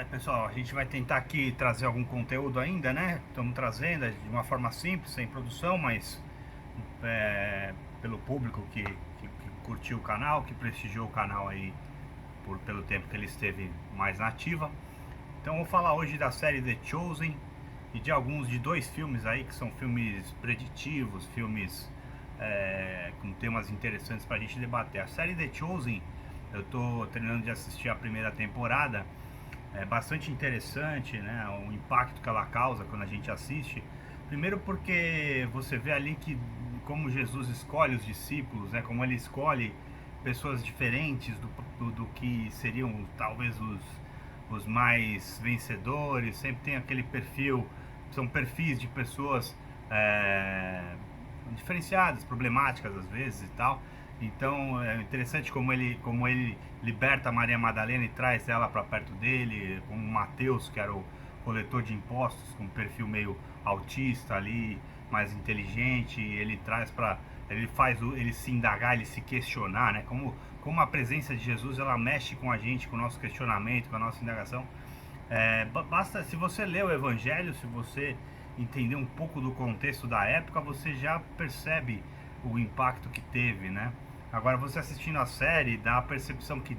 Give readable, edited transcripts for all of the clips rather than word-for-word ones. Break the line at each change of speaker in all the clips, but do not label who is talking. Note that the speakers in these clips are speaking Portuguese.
Pessoal, a gente vai tentar aqui trazer algum conteúdo ainda, né? Estamos trazendo de uma forma simples, sem produção, mas é, pelo público que curtiu o canal, que prestigiou o canal aí pelo tempo que ele esteve mais na ativa. Então vou falar hoje da série The Chosen e de dois filmes aí que são filmes preditivos, filmes com temas interessantes para a gente debater. A série The Chosen, eu estou terminando de assistir a primeira temporada. É bastante interessante, né, o impacto que ela causa quando a gente assiste. Primeiro porque você vê ali que como Jesus escolhe os discípulos, né, como ele escolhe pessoas diferentes do que seriam talvez os mais vencedores. Sempre tem aquele perfil, são perfis de pessoas diferenciadas, problemáticas às vezes e tal. Então é interessante como ele liberta Maria Madalena e traz ela para perto dele, como Mateus, que era o coletor de impostos, com um perfil meio autista ali, mais inteligente. Ele traz para ele se indagar, ele se questionar, né? Como a presença de Jesus ela mexe com a gente, com o nosso questionamento, com a nossa indagação. Basta, se você ler o Evangelho, se você entender um pouco do contexto da época, você já percebe o impacto que teve, né? Agora, você assistindo a série, dá a percepção que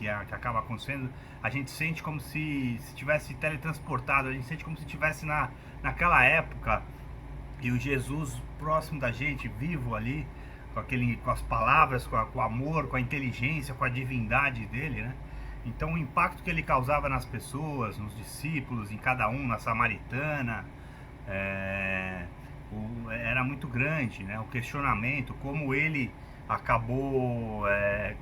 acaba acontecendo, a gente sente como se tivesse teletransportado, a gente sente como se estivesse naquela época e o Jesus próximo da gente, vivo ali, com as palavras, com o amor, com a inteligência, com a divindade dele, né? Então o impacto que ele causava nas pessoas, nos discípulos, em cada um, na samaritana, era muito grande, né? O questionamento, como ele acabou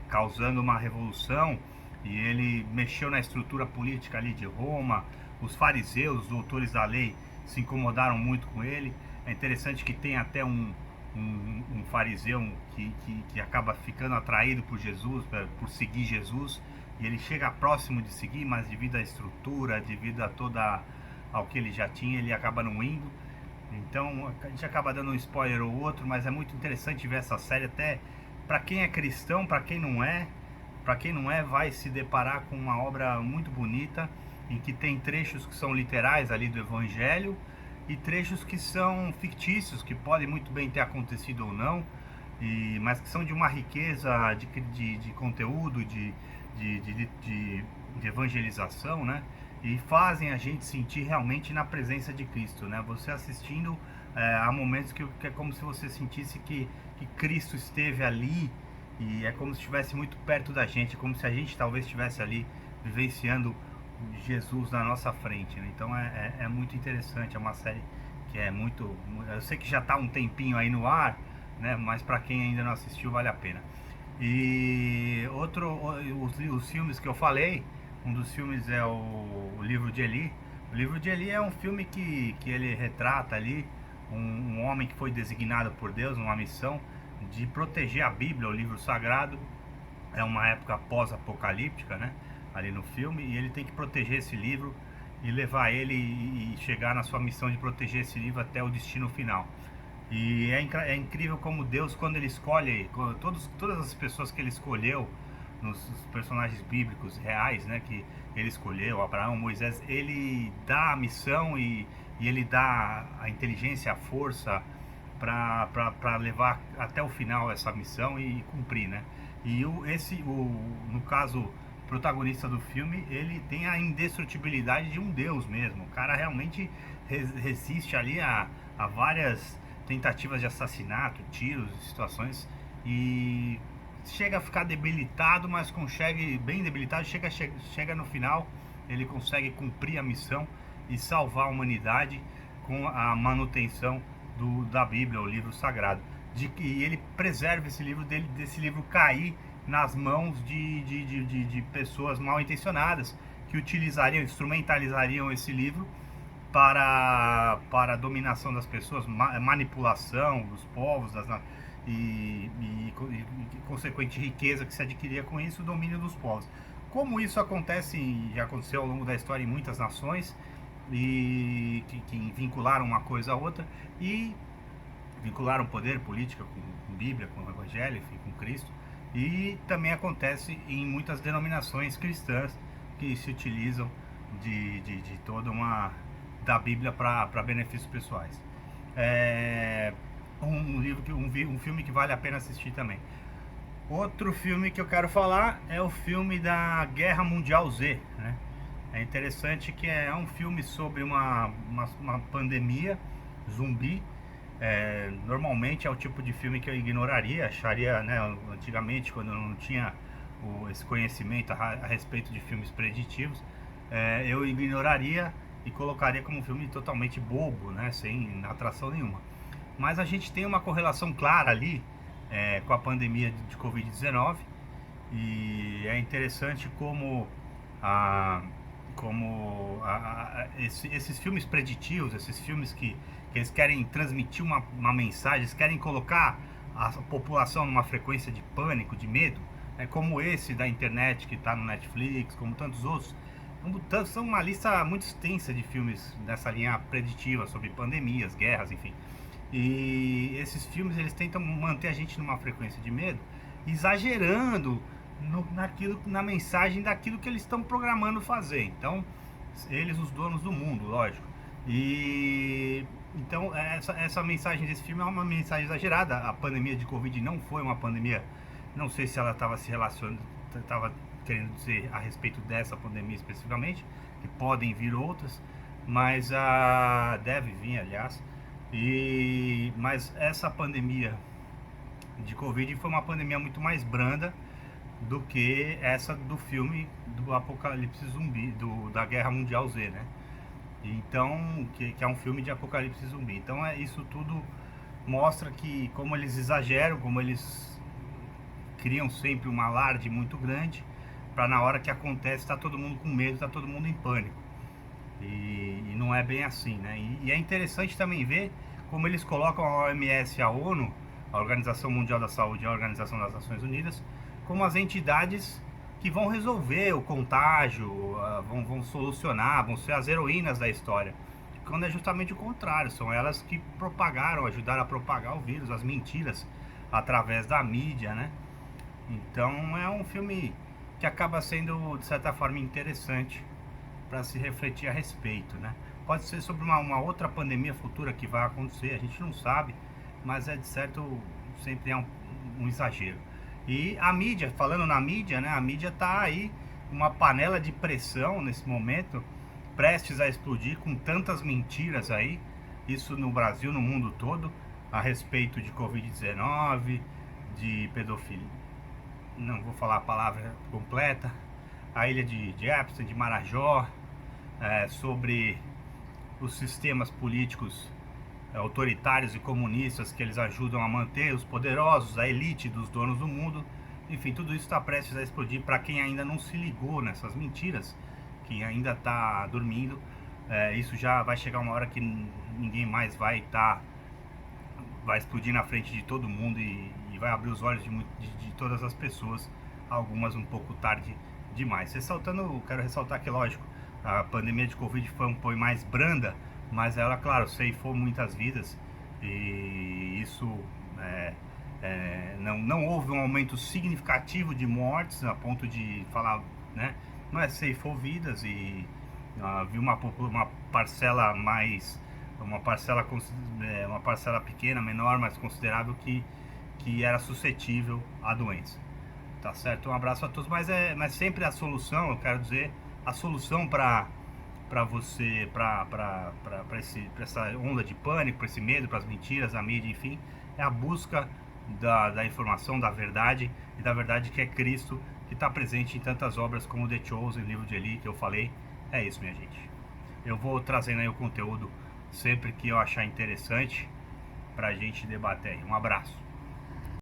causando uma revolução e ele mexeu na estrutura política ali de Roma. Os fariseus, os doutores da lei, se incomodaram muito com ele. É interessante que tem até um fariseu que acaba ficando atraído por Jesus, por seguir Jesus, e ele chega próximo de seguir, mas devido à estrutura, devido a toda ao que ele já tinha, ele acaba não indo. Então a gente acaba dando um spoiler ou outro, mas é muito interessante ver essa série até para quem é cristão, para quem não é. Para quem não é, vai se deparar com uma obra muito bonita, em que tem trechos que são literais ali do Evangelho e trechos que são fictícios, que podem muito bem ter acontecido ou não, mas que são de uma riqueza de conteúdo, de evangelização, né? E fazem a gente sentir realmente na presença de Cristo, né? Você assistindo, há momentos que é como se você sentisse que Cristo esteve ali, e é como se estivesse muito perto da gente, como se a gente talvez estivesse ali vivenciando Jesus na nossa frente, né? Então é muito interessante, é uma série que é muito, eu sei que já está um tempinho aí no ar, né? Mas para quem ainda não assistiu, vale a pena. E os filmes que eu falei, um dos filmes é o Livro de Eli. O Livro de Eli é um filme que ele retrata ali um homem que foi designado por Deus numa missão de proteger a Bíblia, o livro sagrado. É uma época pós-apocalíptica, né? Ali no filme, e ele tem que proteger esse livro e levar ele e chegar na sua missão de proteger esse livro até o destino final. E é incrível como Deus, quando ele escolhe, todas as pessoas que ele escolheu, nos personagens bíblicos reais, né, que ele escolheu, Abraão, Moisés, ele dá a missão e ele dá a inteligência, a força para levar até o final essa missão e cumprir, né? E no caso, o protagonista do filme, ele tem a indestrutibilidade de um deus mesmo. O cara realmente resiste ali a várias tentativas de assassinato, tiros, situações, e chega a ficar debilitado, mas consegue, bem debilitado, chega no final, ele consegue cumprir a missão e salvar a humanidade com a manutenção da Bíblia, o livro sagrado, e ele preserva esse livro desse livro cair nas mãos de pessoas mal intencionadas que instrumentalizariam esse livro para a dominação das pessoas, manipulação dos povos, e consequente riqueza que se adquiria com isso, o domínio dos povos. Como isso acontece, já aconteceu ao longo da história em muitas nações, e que vincularam uma coisa a outra e vincularam poder, política com Bíblia, com o Evangelho, enfim, com Cristo. E também acontece em muitas denominações cristãs que se utilizam de toda uma da Bíblia para benefícios pessoais. É um livro que um filme que vale a pena assistir também. Outro filme que eu quero falar é o filme da Guerra Mundial Z, né? É interessante que é um filme sobre uma pandemia zumbi. Normalmente é o tipo de filme que eu ignoraria, acharia, né, antigamente, quando eu não tinha esse conhecimento a respeito de filmes preditivos, eu ignoraria e colocaria como um filme totalmente bobo, né, sem atração nenhuma. Mas a gente tem uma correlação clara ali com a pandemia de Covid-19, e é interessante esses filmes preditivos, esses filmes que eles querem transmitir uma mensagem, eles querem colocar a população numa frequência de pânico, de medo, né, como esse da internet que está no Netflix, como tantos outros. São uma lista muito extensa de filmes dessa linha preditiva sobre pandemias, guerras, enfim. E esses filmes eles tentam manter a gente numa frequência de medo, exagerando na mensagem daquilo que eles estão programando fazer. Então, eles, os donos do mundo, lógico. E então essa mensagem desse filme é uma mensagem exagerada. A pandemia de Covid não foi uma pandemia, não sei se ela estava se relacionando, estava querendo dizer a respeito dessa pandemia especificamente, que podem vir outras, mas deve vir, aliás. Mas essa pandemia de Covid foi uma pandemia muito mais branda do que essa do filme do Apocalipse Zumbi, da Guerra Mundial Z, né? Então, que é um filme de apocalipse zumbi. Então, isso tudo mostra que como eles exageram, como eles criam sempre um alarde muito grande, para na hora que acontece tá todo mundo com medo, tá todo mundo em pânico. E não é bem assim, né? E é interessante também ver como eles colocam a OMS, a ONU, a Organização Mundial da Saúde e a Organização das Nações Unidas, como as entidades que vão resolver o contágio, vão solucionar, vão ser as heroínas da história. Quando é justamente o contrário, são elas que ajudaram a propagar o vírus, as mentiras, através da mídia, né? Então é um filme que acaba sendo, de certa forma, interessante para se refletir a respeito, né? Pode ser sobre uma outra pandemia futura que vai acontecer, a gente não sabe, mas de certo sempre é um exagero. E a mídia, falando na mídia, né? A mídia tá aí uma panela de pressão nesse momento, prestes a explodir com tantas mentiras aí, isso no Brasil, no mundo todo, a respeito de Covid-19, de pedofilia. Não vou falar a palavra completa. A ilha de Epstein, de Marajó, sobre os sistemas políticos autoritários e comunistas que eles ajudam a manter os poderosos, a elite dos donos do mundo. Enfim, tudo isso está prestes a explodir. Para quem ainda não se ligou nessas mentiras, quem ainda está dormindo, isso já vai chegar uma hora que ninguém mais vai explodir na frente de todo mundo e vai abrir os olhos de todas as pessoas, algumas um pouco tarde demais. Quero ressaltar que, lógico, a pandemia de Covid foi mais branda, mas ela, claro, ceifou muitas vidas, e isso não houve um aumento significativo de mortes a ponto de falar, né? Mas ceifou vidas e viu uma parcela uma parcela pequena, menor, mas considerável que era suscetível à doença. Tá certo? Um abraço a todos, mas sempre a solução, eu quero dizer, a solução para você, para essa onda de pânico, para esse medo, para as mentiras, a mídia, enfim, é a busca da informação, da verdade, e da verdade que é Cristo, que está presente em tantas obras como The Chosen, Livro de Eli, que eu falei. É isso, minha gente. Eu vou trazendo aí o conteúdo sempre que eu achar interessante pra gente debater aí. Um abraço.